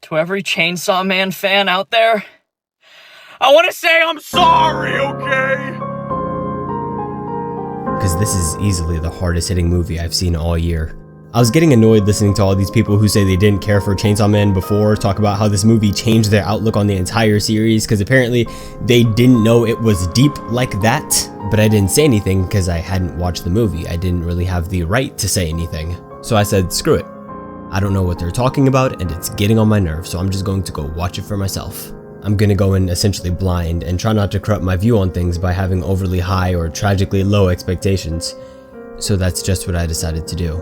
To every Chainsaw Man fan out there, I want to say I'm sorry, okay? Because this is easily the hardest hitting movie I've seen all year. I was getting annoyed listening to all these people who say they didn't care for Chainsaw Man before talk about how this movie changed their outlook on the entire series, because apparently they didn't know it was deep like that. But I didn't say anything because I hadn't watched the movie. I didn't really have the right to say anything. So I said, screw it. I don't know what they're talking about and it's getting on my nerves, so I'm just going to go watch it for myself. I'm gonna go in essentially blind and try not to corrupt my view on things by having overly high or tragically low expectations. So that's just what I decided to do.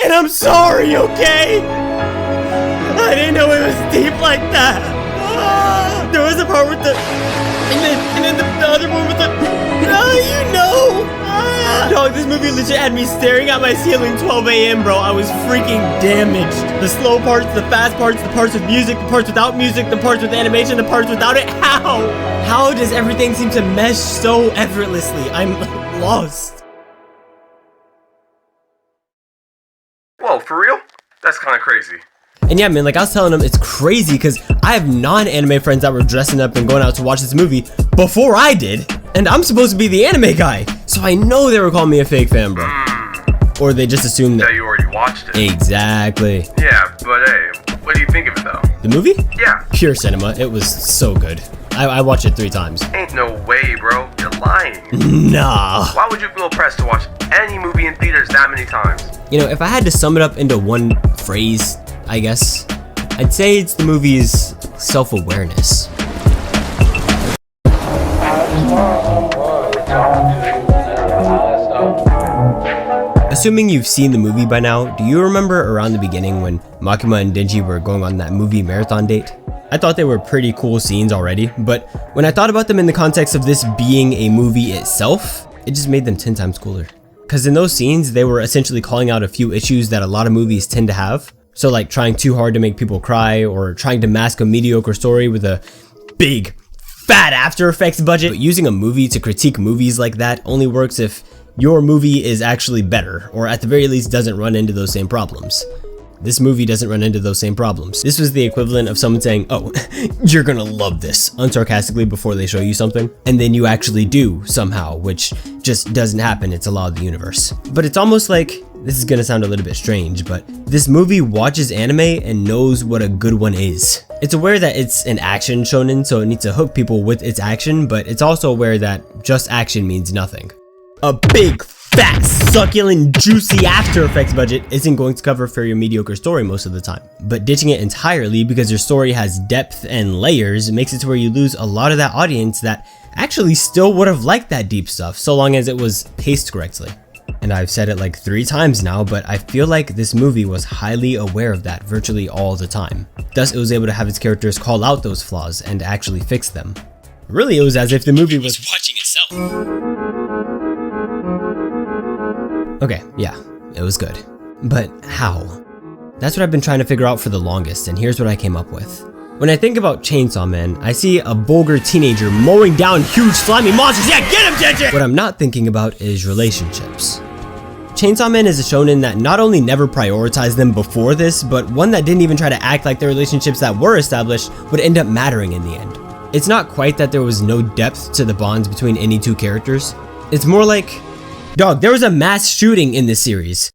And I'm sorry, okay? I didn't know it was deep like that. There was a part with the... And then the other one with the... you know! Dog, this movie legit had me staring at my ceiling 12 a.m., bro. I was freaking damaged. The slow parts, the fast parts, the parts with music, the parts without music, the parts with animation, the parts without it. How? How does everything seem to mesh so effortlessly? I'm lost. Whoa, for real? That's kind of crazy. And yeah, man, like I was telling them, it's crazy because I have non-anime friends that were dressing up and going out to watch this movie before I did. And I'm supposed to be the anime guy. So I know they were calling me a fake fan, bro. Or they just assumed that you already watched it. Exactly. Yeah, but hey, what do you think of it though? The movie? Yeah. Pure cinema. It was so good. I watched it 3 times. Ain't no way, bro. You're lying. Nah. Why would you feel pressed to watch any movie in theaters that many times? You know, if I had to sum it up into one phrase, I guess, I'd say it's the movie's self-awareness. Assuming you've seen the movie by now, do you remember around the beginning when Makima and Denji were going on that movie marathon date? I thought they were pretty cool scenes already, but when I thought about them in the context of this being a movie itself, it just made them 10 times cooler. Because in those scenes, they were essentially calling out a few issues that a lot of movies tend to have. So like trying too hard to make people cry, or trying to mask a mediocre story with a big, fat After Effects budget. But using a movie to critique movies like that only works if your movie is actually better, or at the very least doesn't run into those same problems. This movie doesn't run into those same problems. This was the equivalent of someone saying, oh, you're gonna love this, unsarcastically before they show you something, and then you actually do somehow, which just doesn't happen. It's a law of the universe. But it's almost like, this is gonna sound a little bit strange, but this movie watches anime and knows what a good one is. It's aware that it's an action shonen, so it needs to hook people with its action, but it's also aware that just action means nothing. A big, fat, succulent, juicy After Effects budget isn't going to cover for your mediocre story most of the time. But ditching it entirely because your story has depth and layers makes it to where you lose a lot of that audience that actually still would have liked that deep stuff so long as it was paced correctly. And I've said it like 3 times now, but I feel like this movie was highly aware of that virtually all the time. Thus, it was able to have its characters call out those flaws and actually fix them. Really, it was as if the movie was watching itself. Okay, yeah, it was good. But how? That's what I've been trying to figure out for the longest, and here's what I came up with. When I think about Chainsaw Man, I see a vulgar teenager mowing down huge slimy monsters. Yeah, get him, Ginger! What I'm not thinking about is relationships. Chainsaw Man is a shonen that not only never prioritized them before this, but one that didn't even try to act like the relationships that were established would end up mattering in the end. It's not quite that there was no depth to the bonds between any 2 characters. It's more like, dog, there was a mass shooting in this series.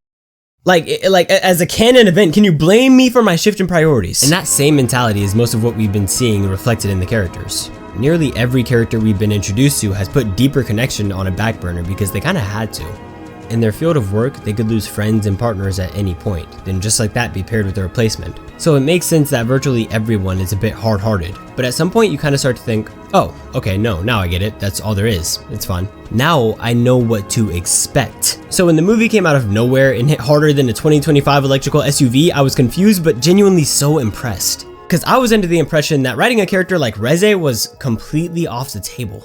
Like as a canon event, can you blame me for my shift in priorities? And that same mentality is most of what we've been seeing reflected in the characters. Nearly every character we've been introduced to has put deeper connection on a back burner because they kind of had to. In their field of work, they could lose friends and partners at any point, then just like that be paired with a replacement. So it makes sense that virtually everyone is a bit hard-hearted. But at some point you kind of start to think, oh, okay, no, now I get it, that's all there is, it's fun. Now I know what to expect. So when the movie came out of nowhere and hit harder than a 2025 electrical SUV, I was confused but genuinely so impressed. Cause I was under the impression that writing a character like Reze was completely off the table.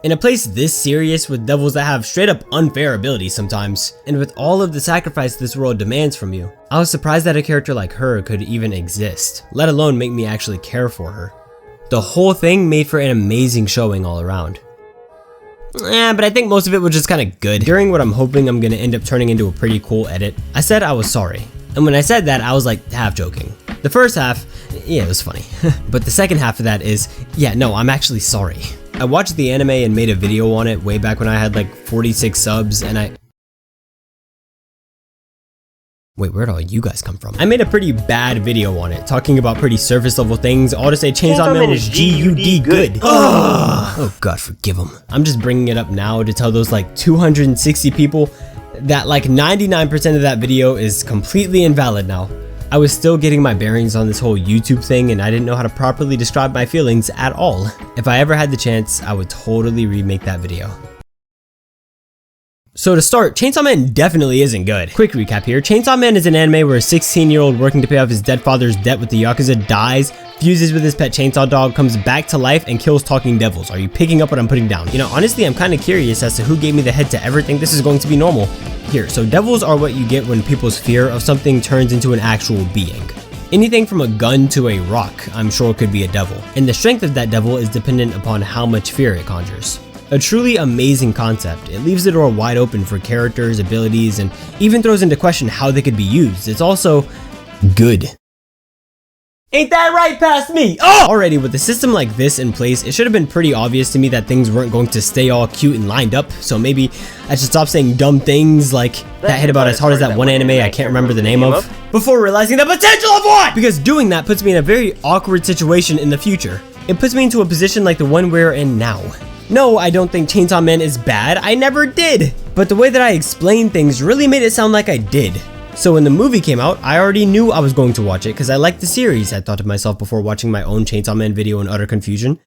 In a place this serious with devils that have straight up unfair abilities sometimes, and with all of the sacrifice this world demands from you, I was surprised that a character like her could even exist, let alone make me actually care for her. The whole thing made for an amazing showing all around. but I think most of it was just kind of good. During what I'm hoping I'm gonna end up turning into a pretty cool edit, I said I was sorry. And when I said that, I was like half joking. The first half, yeah, it was funny. But the second half of that is, yeah, no, I'm actually sorry. I watched the anime and made a video on it way back when I had like 46 subs, and Wait, where'd all you guys come from? I made a pretty bad video on it, talking about pretty surface level things, all to say Chainsaw Man is G-U-D good. Oh god, forgive him. I'm just bringing it up now to tell those like 260 people that like 99% of that video is completely invalid now. I was still getting my bearings on this whole YouTube thing and I didn't know how to properly describe my feelings at all. If I ever had the chance, I would totally remake that video. So to start, Chainsaw Man definitely isn't good. Quick recap here, Chainsaw Man is an anime where a 16-year-old working to pay off his dead father's debt with the Yakuza dies, fuses with his pet chainsaw dog, comes back to life, and kills talking devils. Are you picking up what I'm putting down? You know, honestly, I'm kind of curious as to who gave me the head to ever think this is going to be normal. Here, so devils are what you get when people's fear of something turns into an actual being. Anything from a gun to a rock, I'm sure could be a devil. And the strength of that devil is dependent upon how much fear it conjures. A truly amazing concept. It leaves the door wide open for characters, abilities, and even throws into question how they could be used. It's also good. Ain't that right past me? Oh! Already, with a system like this in place, it should have been pretty obvious to me that things weren't going to stay all cute and lined up, so maybe I should stop saying dumb things like that hit about as hard as that one anime I can't remember the name of, before realizing the potential of one! Because doing that puts me in a very awkward situation in the future. It puts me into a position like the one we're in now. No, I don't think Chainsaw Man is bad, I never did! But the way that I explained things really made it sound like I did. So when the movie came out, I already knew I was going to watch it because I liked the series, I thought to myself before watching my own Chainsaw Man video in utter confusion.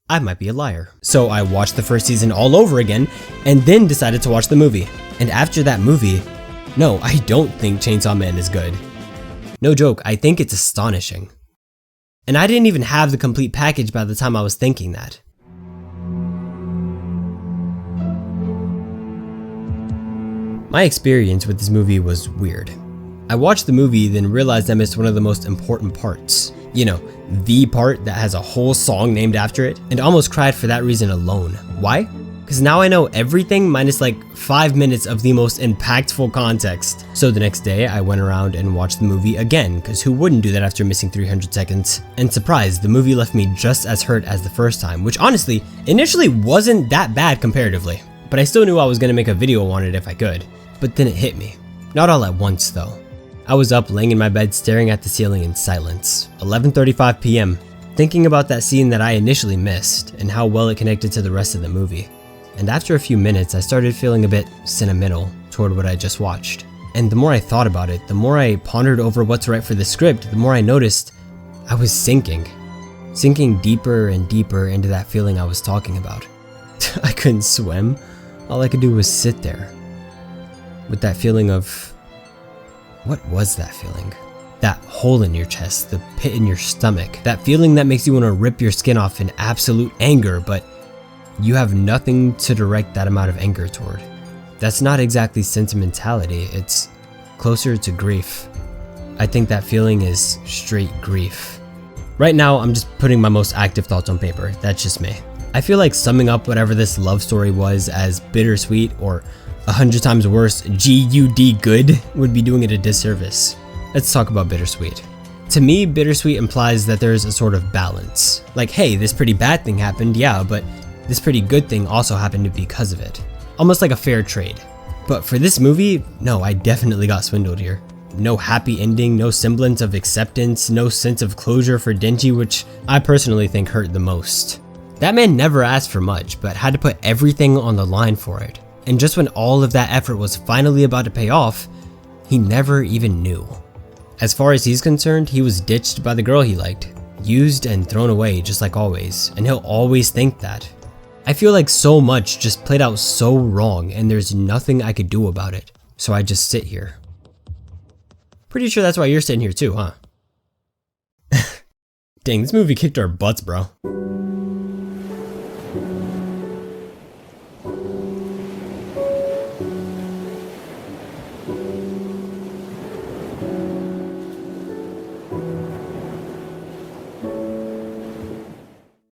I might be a liar. So I watched the first season all over again, and then decided to watch the movie. And after that movie, no, I don't think Chainsaw Man is good. No joke, I think it's astonishing. And I didn't even have the complete package by the time I was thinking that. My experience with this movie was weird. I watched the movie, then realized I missed one of the most important parts. You know, the part that has a whole song named after it, and almost cried for that reason alone. Why? Because now I know everything minus like 5 minutes of the most impactful context. So the next day, I went around and watched the movie again, because who wouldn't do that after missing 300 seconds? And surprise, the movie left me just as hurt as the first time, which honestly, initially wasn't that bad comparatively. But I still knew I was going to make a video on it if I could. But then it hit me. Not all at once though. I was up laying in my bed staring at the ceiling in silence, 11:35 p.m., thinking about that scene that I initially missed and how well it connected to the rest of the movie. And after a few minutes, I started feeling a bit sentimental toward what I just watched. And the more I thought about it, the more I pondered over what to write for the script, the more I noticed I was sinking deeper and deeper into that feeling I was talking about. I couldn't swim. All I could do was sit there with that feeling of, what was that feeling? That hole in your chest, the pit in your stomach, that feeling that makes you want to rip your skin off in absolute anger, but you have nothing to direct that amount of anger toward. That's not exactly sentimentality, it's closer to grief. I think that feeling is straight grief. Right now, I'm just putting my most active thoughts on paper, that's just me. I feel like summing up whatever this love story was as bittersweet or 100 times worse, G-U-D good, would be doing it a disservice. Let's talk about bittersweet. To me, bittersweet implies that there's a sort of balance. Like, hey, this pretty bad thing happened, yeah, but this pretty good thing also happened because of it. Almost like a fair trade. But for this movie, no, I definitely got swindled here. No happy ending, no semblance of acceptance, no sense of closure for Denji, which I personally think hurt the most. That man never asked for much, but had to put everything on the line for it. And just when all of that effort was finally about to pay off, he never even knew. As far as he's concerned, he was ditched by the girl he liked, used and thrown away just like always, and he'll always think that. I feel like so much just played out so wrong and there's nothing I could do about it, so I just sit here. Pretty sure that's why you're sitting here too, huh? Dang, this movie kicked our butts, bro.